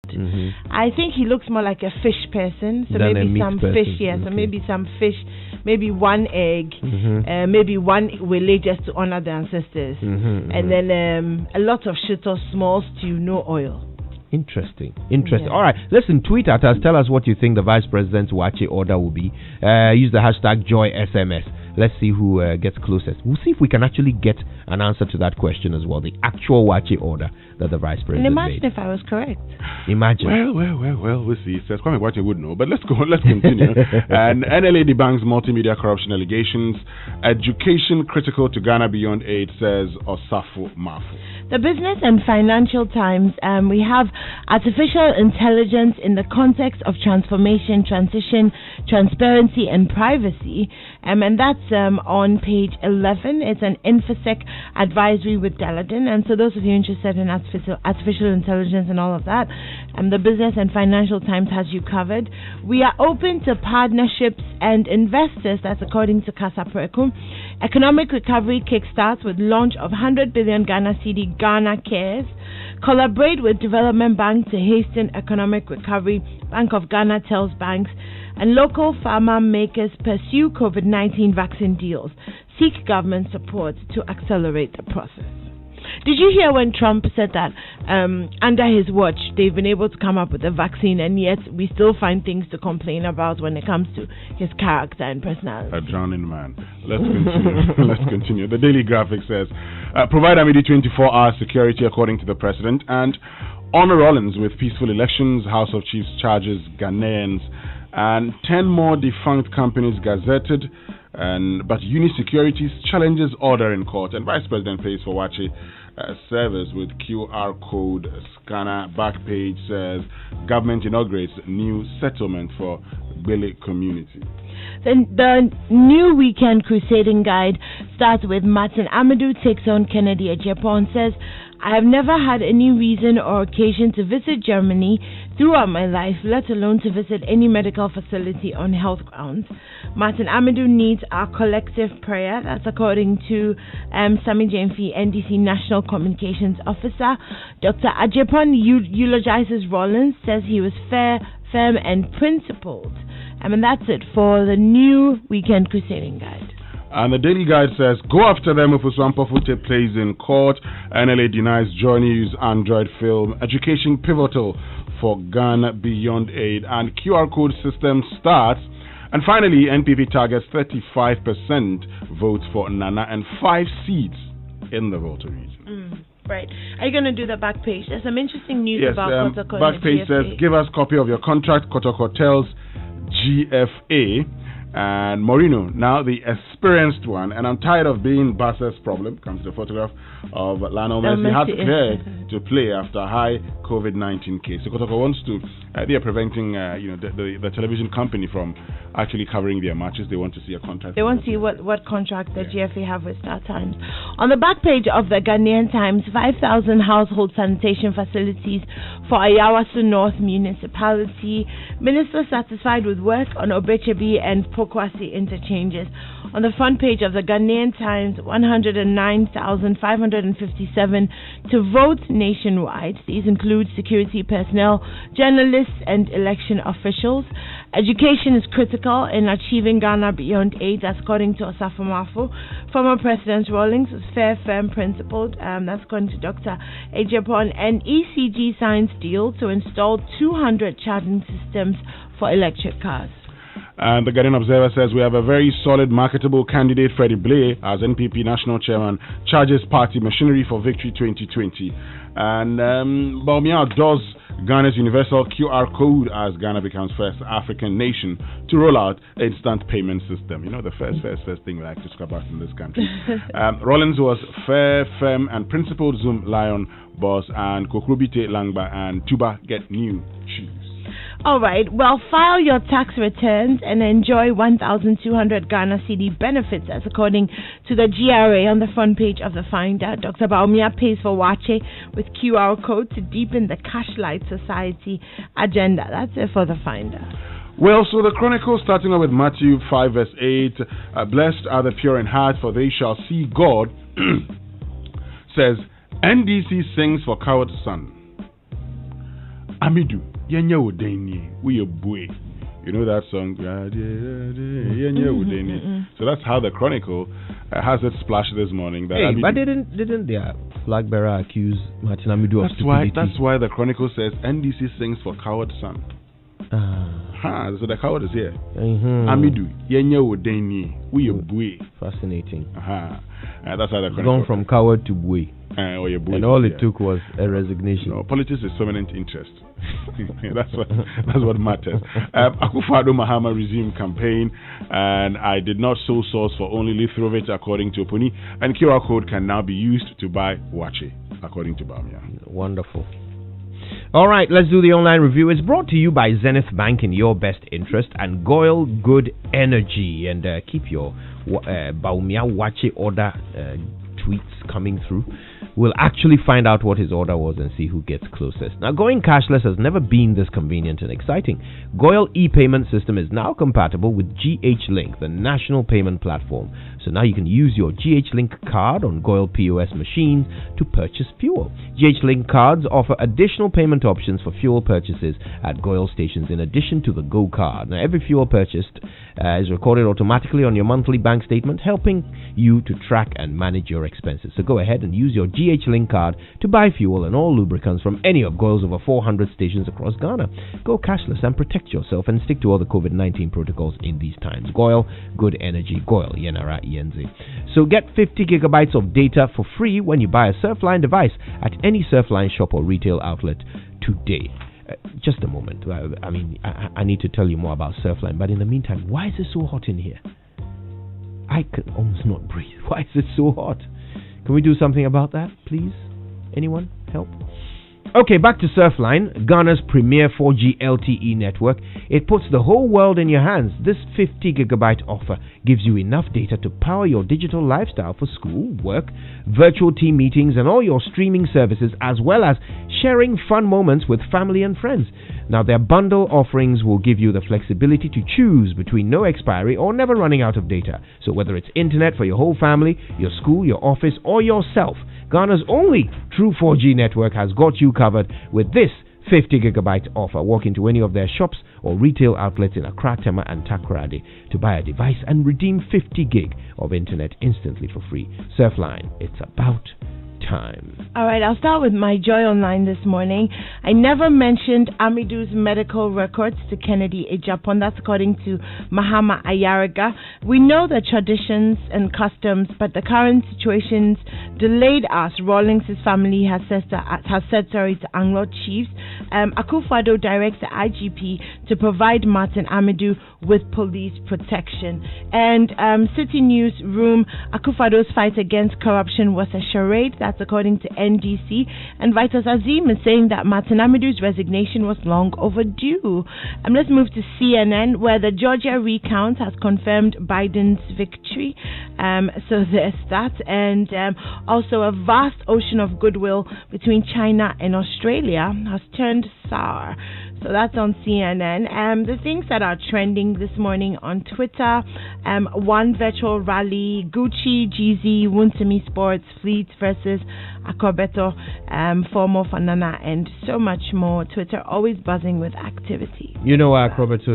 I think he looks more like a fish person, so Than maybe some person. fish, so maybe some fish, maybe one egg, maybe one wele just to honor the ancestors, and then a lot of shit or small stew, no oil. Interesting. All right, listen, tweet at us, tell us what you think the Vice President's Wache order will be. Use the hashtag JoySMS. Let's see who gets closest. We'll see if we can actually get an answer to that question as well, the actual Wache order that the Vice President imagine made. if I was correct. Imagine. Well, we'll see. Says Kwame Wache would know, but let's continue. And NLA debunks multimedia corruption allegations. Education critical to Ghana Beyond Aid, says Osafo Mafu. The Business and Financial Times, we have artificial intelligence in the context of transformation, transition, transparency, and privacy. And that's on page 11. It's an InfoSec advisory with Daladin. And so those of you interested in artificial intelligence and all of that, the Business and Financial Times has you covered. We are open to partnerships and investors. That's according to Casa Preku. Economic recovery kickstarts with launch of 100 billion Ghana cedi Ghana Cares. Collaborate with Development Bank to hasten economic recovery. Bank of Ghana tells banks. And local pharma makers pursue COVID-19 vaccine deals. Seek government support to accelerate the process. Did you hear when Trump said that under his watch they've been able to come up with a vaccine, and yet we still find things to complain about when it comes to his character and personality? A drowning man. Let's continue. The Daily Graphic says, provide immediate 24-hour security according to the president, and honor Rollins with peaceful elections. House of Chiefs charges Ghanaians, and 10 more defunct companies gazetted. But Uni Securities challenges order in court, and Vice President pays for Wache service with QR code scanner. Back page says government inaugurates new settlement for Bele community. Then the new weekend crusading guide starts with Martin Amadou takes on Kennedy Ejiofor, says, I have never had any reason or occasion to visit Germany throughout my life, let alone to visit any medical facility on health grounds. Martin Amadou needs our collective prayer. That's according to Sami Jamefi, NDC National Communications Officer. Dr. Ejiofor eulogizes Rollins, says he was fair, firm and principled. And that's it for the new weekend crusading guide. And the Daily Guide says, go after them if Uswampofute plays in court. NLA denies Joy News Android film. Education pivotal for Ghana Beyond Aid. And QR code system starts. And finally, NPP targets 35% votes for Nana and 5 seats in the Volta region. Right. Are you going to do the back page? There's some interesting news about Kotoko. Back page says, give us copy of your contract. Kotoko tells GFA. And Mourinho, now the experienced one, and I'm tired of being Barca's problem. Comes the photograph of Lionel Messi, had cleared to play after a high COVID-19 case. So Kotoko wants to, they are preventing, the television company from actually covering their matches. They want to see a contract. They want to see what contract the GFA have with Star Times. On the back page of the Ghanaian Times, 5,000 household sanitation facilities for Ayawaso North Municipality. Minister satisfied with work on Obechebi and Pokwasi interchanges. On the front page of the Ghanaian Times, 109,557 to vote nationwide. These include security personnel, journalists, and election officials. Education is critical in achieving Ghana Beyond Aid, that's according to Osafo Mafu. Former President Rawlings was fair, firm, principled. That's according to Dr. Ejiofor. An ECG signs deal to install 200 charging systems for electric cars. And the Guardian Observer says we have a very solid, marketable candidate, Freddie Blay, as NPP National Chairman, charges party machinery for Victory 2020. And Bawumia does Ghana's universal QR code as Ghana becomes first African nation to roll out instant payment system. You know, the first thing we like to scrap out in this country. Rollins was fair, firm, and principled. Zoom Lion boss, and Kokrobite Langba and Tuba get new shoes. All right, well, file your tax returns and enjoy 1,200 Ghana cedi benefits, as according to the GRA on the front page of the Finder. Dr. Bawumia pays for Wache with QR code to deepen the Cashlight Society agenda. That's it for the Finder. Well, so the Chronicle, starting off with Matthew 5 verse 8, blessed are the pure in heart, for they shall see God, says, NDC sings for coward son. Amidu, yenye udeni, we a boy. You know that song? So that's how the Chronicle has it splashed this morning. That but didn't their flag bearer accuse Martin Amidu of stupidity? That's why the Chronicle says NDC sings for coward son. So the coward is here. Amidu, yenye udeni, we a boy. Fascinating. That's how the Chronicle. Gone from coward to boy. And all it took was a resignation. No, politics is permanent interest. that's what matters. Akufo-Addo Mahama resumed campaign, and I did not sole source for only Lithrovich, according to Oponi, and QR code can now be used to buy Wache, according to Bamia. Wonderful. All right, let's do the online review. It's brought to you by Zenith Bank in your best interest and Goyle Good Energy. And keep your Baumia Wache order tweets coming through. We'll actually find out what his order was and see who gets closest. Now, going cashless has never been this convenient and exciting. Goyle e-payment system is now compatible with GH-Link, the national payment platform. So now you can use your GH-Link card on Goyle POS machines to purchase fuel. GH-Link cards offer additional payment options for fuel purchases at Goyle stations in addition to the Go card. Now, every fuel purchased is recorded automatically on your monthly bank statement, helping you to track and manage your expenses. So go ahead and use your GH-Link card to buy fuel and all lubricants from any of Goyle's over 400 stations across Ghana. Go cashless and protect yourself and stick to all the COVID-19 protocols in these times. Goyle, good energy. Goyle, Yenara Yenze. So get 50 gigabytes of data for free when you buy a Surfline device at any Surfline shop or retail outlet today. Just a moment. I need to tell you more about Surfline, but in the meantime, why is it so hot in here? I can almost not breathe. Why is it so hot? Can we do something about that, please? Anyone? Help? Okay, back to Surfline, Ghana's premier 4G LTE network. It puts the whole world in your hands. This 50 gigabyte offer gives you enough data to power your digital lifestyle for school, work, virtual team meetings, and all your streaming services, as well as sharing fun moments with family and friends. Now, their bundle offerings will give you the flexibility to choose between no expiry or never running out of data. So whether it's internet for your whole family, your school, your office, or yourself, Ghana's only true 4G network has got you covered with this 50 gigabyte offer. Walk into any of their shops or retail outlets in Accra, Tema, and Takoradi to buy a device and redeem 50 gig of internet instantly for free. Surfline, it's about time. All right, I'll start with my joy online this morning. I never mentioned Amidu's medical records to Kennedy Ejapon. That's according to Mahama Ayaraga. We know the traditions and customs, but the current situations delayed us. Rawlings' family has said to Anglo chiefs. Akufo-Addo directs the IGP to provide Martin Amidu with police protection. And City Newsroom, Akufo-Addo's fight against corruption was a charade. That's according to NDC. And Vitus Azim is saying that Martin Amidu's resignation was long overdue. Let's move to CNN, where the Georgia recount has confirmed Biden's victory. So there's that. And also a vast ocean of goodwill between China and Australia has turned sour. So that's on CNN. The things that are trending this morning on Twitter, one virtual rally, Gucci, Jeezy, Wuntemi Sports, Fleet versus Akrobeto, former Fanana, and so much more. Twitter always buzzing with activity. You know why Akrobeto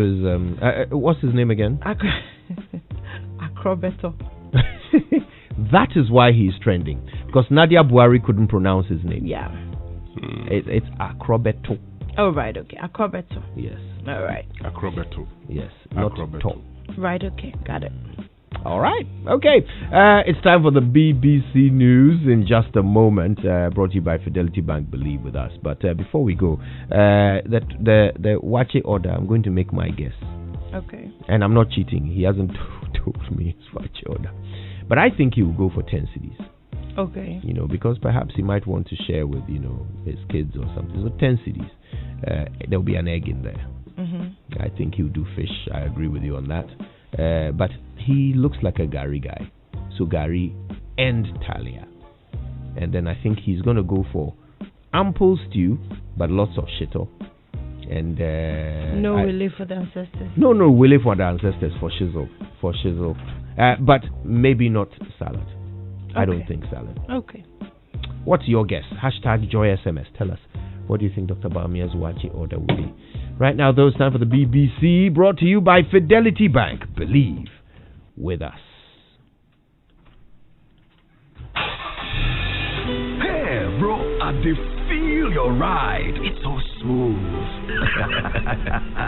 is, what's his name again? Akrobeto. That is why he's trending. Because Nadia Buhari couldn't pronounce his name. Yeah. It's Akrobeto. Oh, right, okay. Akrobeto. Yes. All right. Akrobeto. Yes, not Akrobeto. Right, okay. Got it. All right. Okay. It's time for the BBC News in just a moment. Brought to you by Fidelity Bank. Believe with us. But before we go, the Wache order, I'm going to make my guess. Okay. And I'm not cheating. He hasn't told me his Wache order. But I think he will go for 10 cities. Okay. You know, because perhaps he might want to share with, his kids or something. So 10 cities. There'll be an egg in there. Mm-hmm. I think he'll do fish. I agree with you on that. But he looks like a Gary guy. So Gary and Talia. And then I think he's going to go for ample stew, but lots of shito. And no Willie for the ancestors. No Willie for the ancestors, for shizzle. But maybe not salad. Okay. I don't think salad. Okay. What's your guess? # JoySMS. Tell us. what do you think Dr. Bawumia's Waakye order will be? Right now, though, it's time for the BBC, brought to you by Fidelity Bank. Believe with us. Hey, bro, I feel your ride. It's so smooth.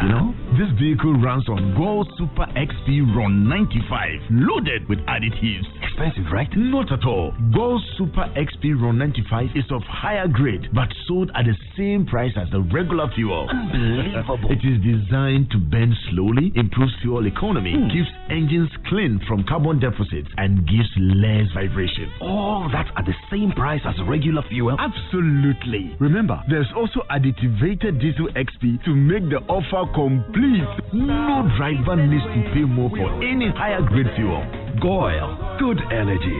You know, this vehicle runs on Gold Super XP Run 95, loaded with additives. Expensive, right? Not at all. Gold Super XP Run 95 is of higher grade, but sold at the same price as the regular fuel. Unbelievable. It is designed to burn slowly, improves fuel economy, keeps engines clean from carbon deficits, and gives less vibration. All that at the same price as regular fuel? Absolutely. Remember, there's also additivated diesel XP to make the offer complete. No driver needs to pay more for any higher grade fuel. GOIL, good energy.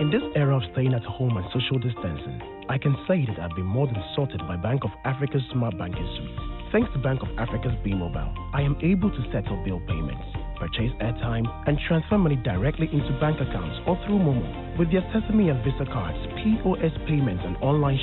In this era of staying at home and social distancing, I can say that I've been more than sorted by Bank of Africa's Smart Banking Suite. Thanks to Bank of Africa's B Mobile, I am able to settle bill payments, purchase airtime, and transfer money directly into bank accounts or through Momo. With their Sesame and Visa cards, POS payments, and online shopping,